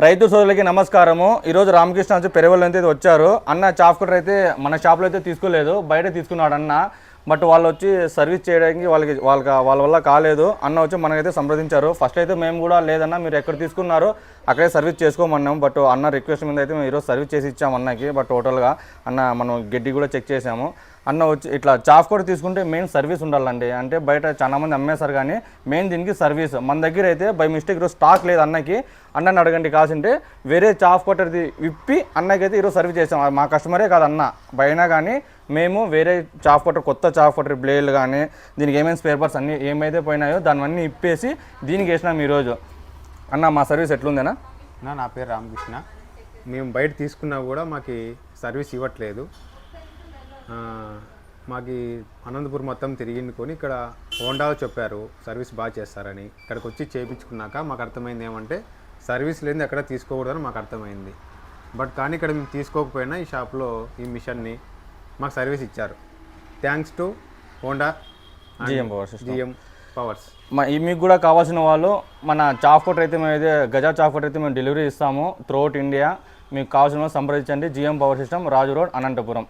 రైతు సోదరులకి నమస్కారము. ఈరోజు రామకృష్ణ వచ్చి పెరవల్ అయితే వచ్చారు. అన్న చాఫ్ కటర్ అయితే మన షాప్లో అయితే తీసుకోలేదు, బయట తీసుకున్నాడు అన్న. బట్ వాళ్ళు వచ్చి సర్వీస్ చేయడానికి వాళ్ళ వల్ల కాలేదు. అన్న వచ్చి మనకైతే సంప్రదించారు. ఫస్ట్ అయితే మేము కూడా లేదన్న మీరు ఎక్కడ తీసుకున్నారో అక్కడే సర్వీస్ చేసుకోమన్నాము. బట్ అన్న రిక్వెస్ట్ మీద అయితే మేము ఈరోజు సర్వీస్ చేసి ఇచ్చాము అన్నకి. బట్ టోటల్గా అన్న మనం గడ్డి కూడా చెక్ చేసాము. అన్న వచ్చి ఇట్లా చాఫ్ కూడా తీసుకుంటే మెయిన్ సర్వీస్ ఉండాలండి. అంటే బయట చాలా మంది అమ్మేశారు కానీ మెయిన్ దీనికి సర్వీస్. మన దగ్గర అయితే బై మిస్టేక్ ఈరోజు స్టాక్ లేదు అన్నకి. అన్నని అడగండి కాసింటే వేరే చాఫ్ కట్టర్ది విప్పి అన్నకి అయితే ఈరోజు సర్వీస్ చేసాం. మా కస్టమరే కాదు అన్న, బయనా కానీ మేము వేరే చాఫ్ కట్టర్ కొత్త చాఫ్ కట్టర్ బ్లేడ్లు కానీ దీనికి ఏమేమి స్పేర్ పార్ట్స్ అన్నీ ఏమైతే పోయినాయో దానివన్నీ ఇప్పేసి దీనికి వేసినాం ఈరోజు. అన్న మా సర్వీస్ ఎట్లుందేనా? నా పేరు రామకృష్ణ. మేము బయట తీసుకున్నా కూడా మాకు సర్వీస్ ఇవ్వట్లేదు. మాకు అనంతపురం మొత్తం తిరిగిండుకొని ఇక్కడ హోండాలో చెప్పారు సర్వీస్ బాగా చేస్తారని. ఇక్కడికి వచ్చి చేయించుకున్నాక మాకు అర్థమైంది ఏమంటే సర్వీస్ లేని ఎక్కడ తీసుకోకూడదని మాకు అర్థమైంది. బట్ కానీ ఇక్కడ మేము తీసుకోకపోయినా ఈ షాప్లో ఈ మిషన్ని మాకు సర్వీస్ ఇచ్చారు. Thanks to Honda GM powers. మీకు కూడా కావాల్సిన వాళ్ళు మన చాఫ్ కట్టర్ అయితే మేము అయితే గజా చాఫ్ కట్టర్ అయితే మేము డెలివరీ ఇస్తాము త్రూఅవుట్ ఇండియా. మీకు కావాల్సిన వాళ్ళు సంప్రదించండి. జిఎం పవర్ సిస్టమ్, రాజు రోడ్, అనంతపురం.